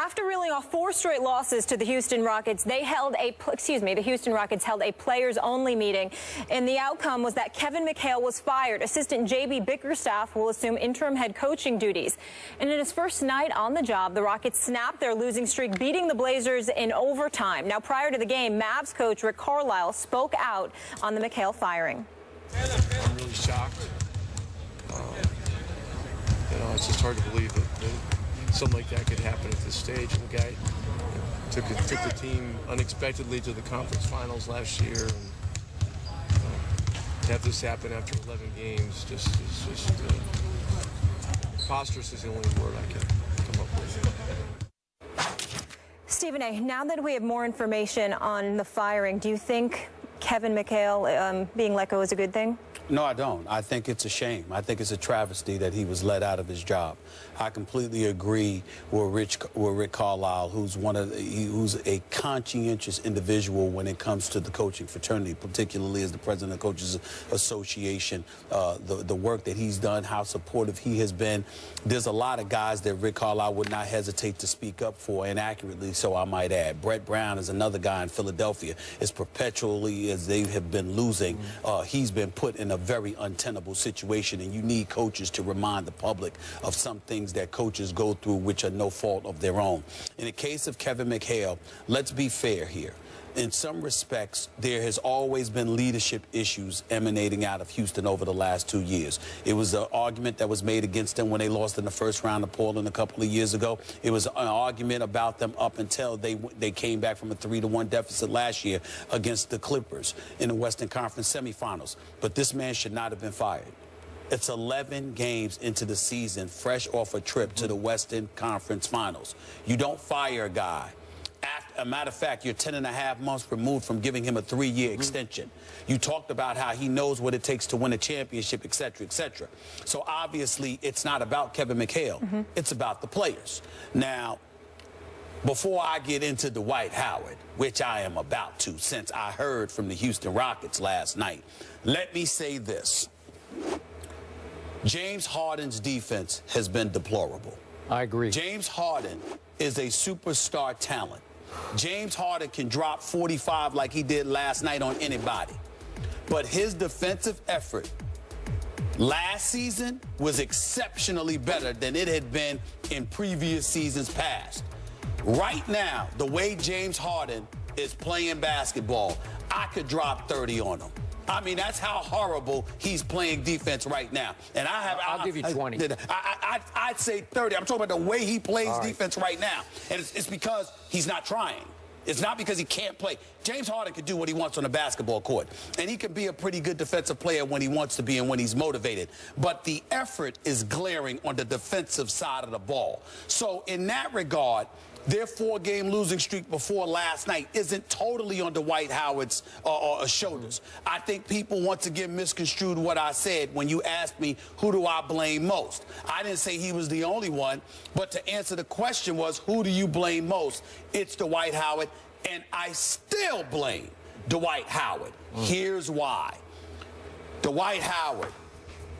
After reeling off 4 straight losses to the Houston Rockets, the Houston Rockets held a players-only meeting, and the outcome was that Kevin Mchale was fired. Assistant J.B. Bickerstaff will assume interim head coaching duties. And in his first night on the job, the Rockets snapped their losing streak, beating the Blazers in overtime. Now, prior to the game, Mavs coach Rick Carlisle spoke out on the Mchale firing. I'm really shocked. It's just hard to believe that something like that could happen at this stage. And the guy took the team unexpectedly to the conference finals last year, and to have this happen after 11 games is just preposterous is the only word I can come up with. Stephen A., now that we have more information on the firing, do you think Kevin Mchale being let go is a good thing? No, I don't. I think it's a shame. I think it's a travesty that he was let out of his job. I completely agree with Rick Carlisle, who's a conscientious individual when it comes to the coaching fraternity, particularly as the president of the Coaches Association. The work that he's done, how supportive he has been. There's a lot of guys that Rick Carlisle would not hesitate to speak up for, and accurately so, I might add. Brett Brown is another guy in Philadelphia. As perpetually as they have been losing, he's been put in a very untenable situation, and you need coaches to remind the public of some things that coaches go through which are no fault of their own. In the case of Kevin Mchale, let's be fair here. In some respects, there has always been leadership issues emanating out of Houston over the last 2 years. It was an argument that was made against them when they lost in the first round of Portland a couple of years ago. It was an argument about them up until they came back from a 3-1 deficit last year against the Clippers in the Western Conference semifinals. But this man should not have been fired. It's 11 games into the season, fresh off a trip to the Western Conference Finals. You don't fire a guy. A matter of fact, you're 10.5 months removed from giving him a 3-year extension. You talked about how he knows what it takes to win a championship, et cetera, et cetera. So obviously, it's not about Kevin Mchale. It's about the players. Now, before I get into Dwight Howard, which I am about to, since I heard from the Houston Rockets last night, let me say this. James Harden's defense has been deplorable. I agree. James Harden is a superstar talent. James Harden can drop 45 like he did last night on anybody. But his defensive effort last season was exceptionally better than it had been in previous seasons past. Right now, the way James Harden is playing basketball, I could drop 30 on him. I mean, that's how horrible he's playing defense right now. And I'll give you 20. I'd say 30. I'm talking about the way he plays defense right now. And it's because he's not trying. It's not because he can't play. James Harden can do what he wants on the basketball court. And he can be a pretty good defensive player when he wants to be and when he's motivated. But the effort is glaring on the defensive side of the ball. So in that regard, their 4-game losing streak before last night isn't totally on Dwight Howard's shoulders. I think people once again misconstrued what I said when you asked me who do I blame most. I didn't say he was the only one, but to answer the question was who do you blame most? It's Dwight Howard, and I still blame Dwight Howard. Here's why. Dwight Howard,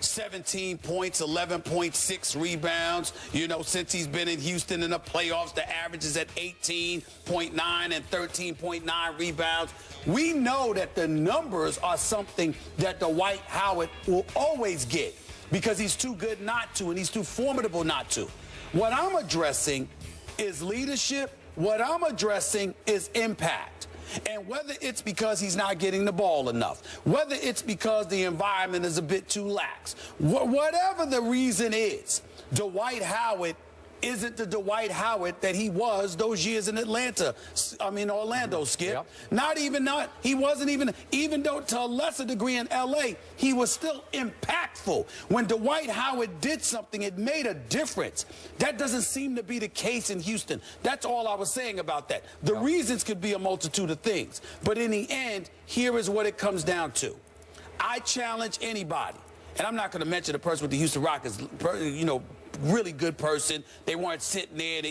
17 points, 11.6 rebounds. You know, since he's been in Houston in the playoffs, the average is at 18.9 and 13.9 rebounds. We know that the numbers are something that Dwight Howard will always get because he's too good not to and he's too formidable not to. What I'm addressing is leadership. What I'm addressing is impact. And whether it's because he's not getting the ball enough, whether it's because the environment is a bit too lax, whatever the reason is, Dwight Howard isn't the Dwight Howard that he was those years in Orlando, Skip. Yep. He wasn't even though to a lesser degree in L.A., he was still impactful. When Dwight Howard did something, it made a difference. That doesn't seem to be the case in Houston. That's all I was saying about that. The reasons could be a multitude of things. But in the end, here is what it comes down to. I challenge anybody, and I'm not going to mention the person with the Houston Rockets, you know, really good person. They weren't sitting there,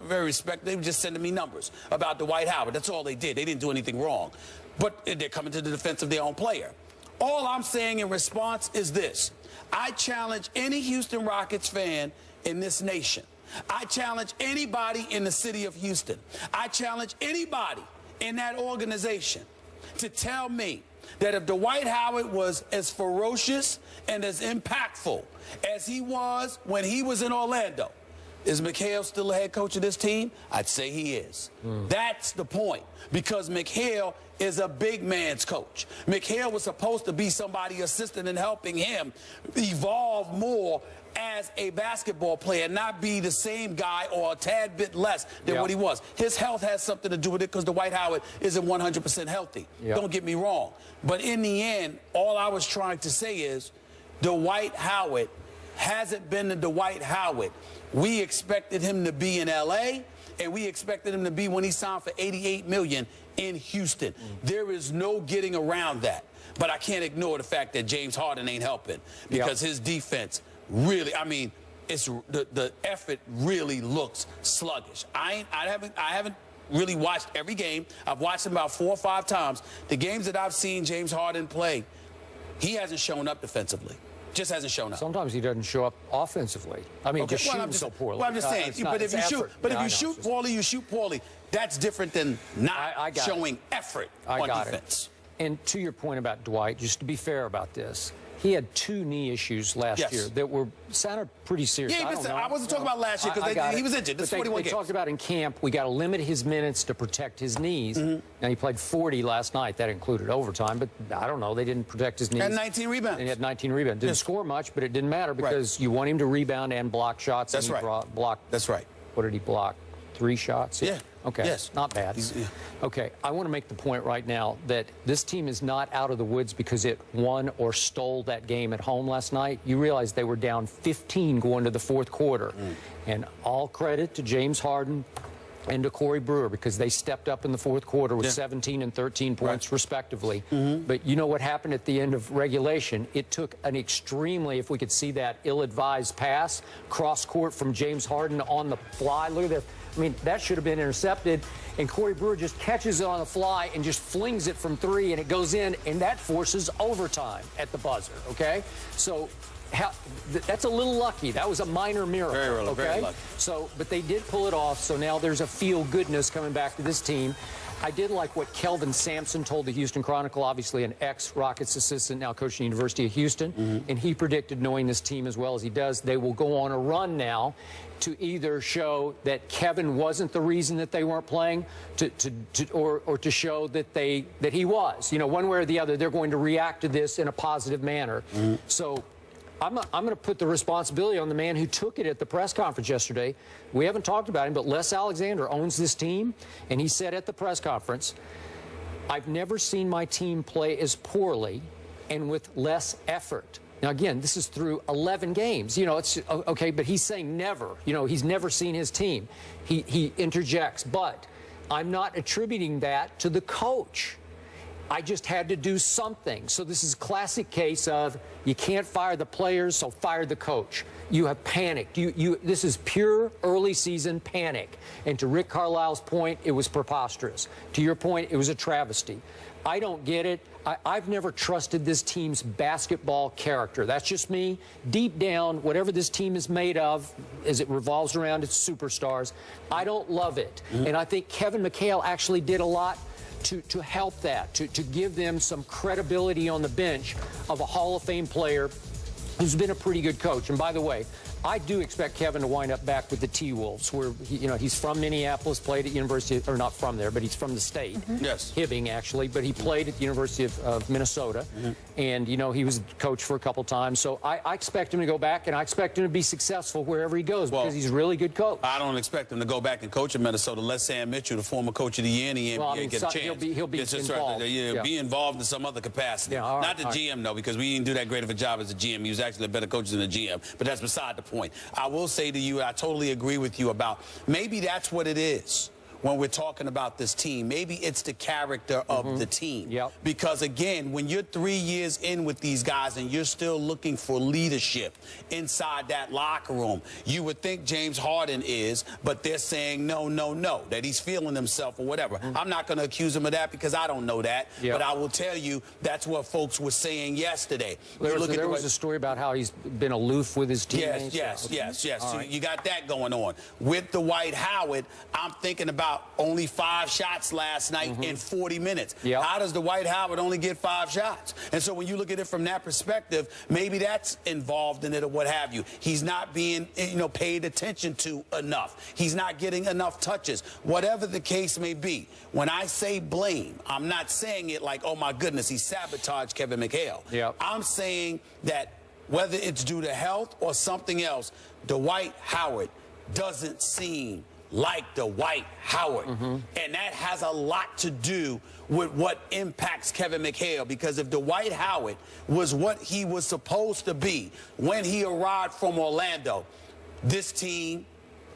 very respectful. They were just sending me numbers about Dwight Howard. That's all they did. They didn't do anything wrong. But they're coming to the defense of their own player. All I'm saying in response is this. I challenge any Houston Rockets fan in this nation I challenge anybody in the city of Houston. I challenge anybody in that organization to tell me that if Dwight Howard was as ferocious and as impactful as he was when he was in Orlando, is Mchale still the head coach of this team? I'd say he is. That's the point, because Mchale is a big man's coach. Mchale was supposed to be somebody assisting and helping him evolve more as a basketball player, not be the same guy or a tad bit less than what he was. His health has something to do with it, because Dwight Howard isn't 100% healthy. Don't get me wrong. But in the end, all I was trying to say is Dwight Howard hasn't been the Dwight Howard we expected him to be in L.A., and we expected him to be when he signed for $88 million in Houston. There is no getting around that. But I can't ignore the fact that James Harden ain't helping, because his defense really, I mean, it's the effort really looks sluggish. I haven't really watched every game. I've watched him about 4 or 5 times. The games that I've seen James Harden play, he hasn't shown up defensively. Just hasn't shown up. Sometimes he doesn't show up offensively. I mean, just shooting so poorly. Well, I'm just saying. But if you shoot poorly, you shoot poorly. That's different than not showing effort on defense. And to your point about Dwight, just to be fair about this, he had 2 knee issues last year that sounded pretty serious. Yeah, I wasn't talking about last year, because he was injured. This 41 games. They talked about in camp, we got to limit his minutes to protect his knees. Now, he played 40 last night. That included overtime, but I don't know. They didn't protect his knees. Had 19 rebounds. And he had 19 rebounds. Didn't score much, but it didn't matter, because you want him to rebound and block shots. That's right. That's right. What did he block? 3 shots? Yeah. Okay. Yes. Not bad. Okay. I want to make the point right now that this team is not out of the woods because it won or stole that game at home last night. You realize they were down 15 going to the 4th quarter. And all credit to James Harden and to Corey Brewer, because they stepped up in the 4th quarter with 17 and 13 points respectively. But you know what happened at the end of regulation? It took an extremely, if we could see that, ill-advised pass, cross-court from James Harden on the fly. Look at this. I mean, that should have been intercepted, and Corey Brewer just catches it on the fly and just flings it from 3, and it goes in, and that forces overtime at the buzzer, okay? So that's a little lucky. That was a minor miracle, very lucky. So, but they did pull it off, so now there's a feel-goodness coming back to this team. I did like what Kelvin Sampson told the Houston Chronicle, obviously an ex-Rockets assistant, now coaching the University of Houston, and he predicted, knowing this team as well as he does, they will go on a run now to either show that Kevin wasn't the reason that they weren't playing, or to show that he was. You know, one way or the other, they're going to react to this in a positive manner. So I'm going to put the responsibility on the man who took it at the press conference yesterday. We haven't talked about him, but Les Alexander owns this team, and he said at the press conference, I've never seen my team play as poorly and with less effort. Now, again, this is through 11 games. You know, it's okay, but he's saying never. You know, he's never seen his team. He interjects, but I'm not attributing that to the coach. I just had to do something. So this is a classic case of you can't fire the players, so fire the coach. You have panicked. This is pure early season panic. And to Rick Carlisle's point, it was preposterous. To your point, it was a travesty. I don't get it. I've never trusted this team's basketball character. That's just me. Deep down, whatever this team is made of, as it revolves around its superstars, I don't love it. And I think Kevin Mchale actually did a lot to help that, to give them some credibility on the bench of a Hall of Fame player who's been a pretty good coach. And by the way, I do expect Kevin to wind up back with the T-Wolves, where he's from Minneapolis, played at University, or not from there, but he's from the state. Yes. Hibbing, actually, but he played at the University of Minnesota. And, you know, he was coach for a couple times. So I expect him to go back, and I expect him to be successful wherever he goes, because he's a really good coach. I don't expect him to go back and coach in Minnesota. Let Sam Mitchell, the former coach of the year in the NBA, get a chance. He'll be involved. Be involved in some other capacity. Not the GM, though, because we didn't do that great of a job as a GM. He was actually a better coach than a GM, but that's beside the point. I will say to you, I totally agree with you about maybe that's what it is. when we're talking about this team. Maybe it's the character of the team. Yep. Because, again, when you're 3 years in with these guys and you're still looking for leadership inside that locker room, you would think James Harden is, but they're saying no, that he's feeling himself or whatever. I'm not going to accuse him of that because I don't know that. Yep. But I will tell you that's what folks were saying yesterday. There was a story about how he's been aloof with his teammates. Yes. So right. you got that going on. With Dwight Howard, I'm thinking about only 5 shots last night in 40 minutes. Yep. How does Dwight Howard only get 5 shots? And so when you look at it from that perspective, maybe that's involved in it or what have you. He's not being, paid attention to enough. He's not getting enough touches. Whatever the case may be, when I say blame, I'm not saying it like, oh, my goodness, he sabotaged Kevin McHale. Yep. I'm saying that whether it's due to health or something else, Dwight Howard doesn't seem like Dwight Howard. And that has a lot to do with what impacts Kevin McHale, because if Dwight Howard was what he was supposed to be when he arrived from Orlando, this team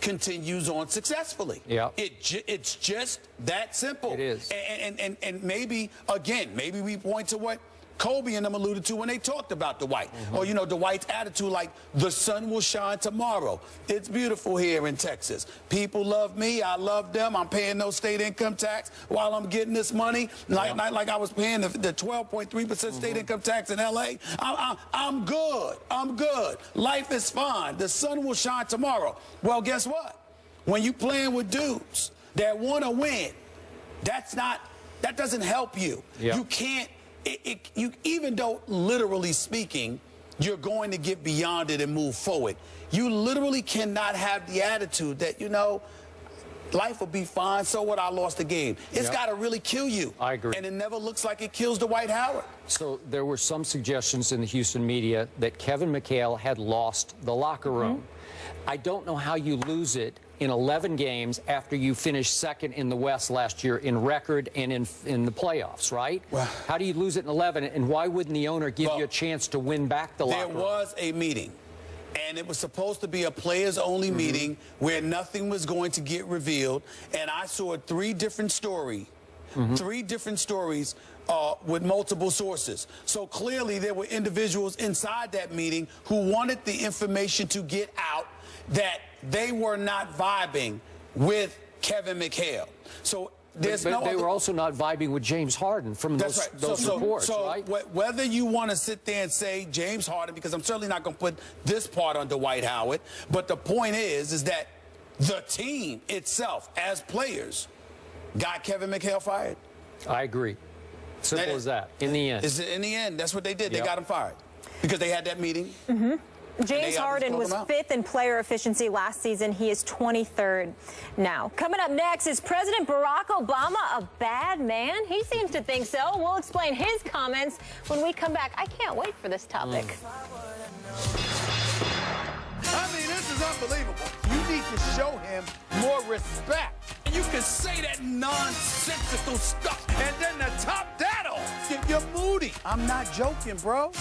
continues on successfully. Yeah. It's just that simple. It is. And maybe, again, maybe we point to what Kobe and them alluded to when they talked about Dwight. Or, Dwight's attitude like, the sun will shine tomorrow. It's beautiful here in Texas. People love me. I love them. I'm paying no state income tax while I'm getting this money. Like I was paying the 12.3% state income tax in L.A. I'm good. I'm good. Life is fine. The sun will shine tomorrow. Well, guess what? When you playing with dudes that want to win, that doesn't help you. Yeah. You can't. Even though, literally speaking, you're going to get beyond it and move forward, you literally cannot have the attitude that, life will be fine, so what, I lost the game. It's got to really kill you. I agree. And it never looks like it kills Dwight Howard. So there were some suggestions in the Houston media that Kevin McHale had lost the locker room. I don't know how you lose it in 11 games after you finished second in the West last year in record and in the playoffs, right? Well, how do you lose it in 11, and why wouldn't the owner give you a chance to win back the locker room? There was a meeting, and it was supposed to be a players-only meeting where nothing was going to get revealed, and I saw 3 different stories. 3 different stories with multiple sources. So clearly there were individuals inside that meeting who wanted the information to get out that they were not vibing with Kevin McHale. So there's but they were also not vibing with James Harden from those reports, right? Whether you want to sit there and say James Harden, because I'm certainly not going to put this part on Dwight Howard, but the point is that the team itself, as players, got Kevin McHale fired. I agree. Simple as that. In the end. In the end, that's what they did. They got him fired because they had that meeting. James Harden was 5th in player efficiency last season. He is 23rd now. Coming up next, is President Barack Obama a bad man? He seems to think so. We'll explain his comments when we come back. I can't wait for this topic. I mean, this is unbelievable. You need to show him more respect. And you can say that nonsensical stuff, And then to top that off, you're moody. I'm not joking, bro.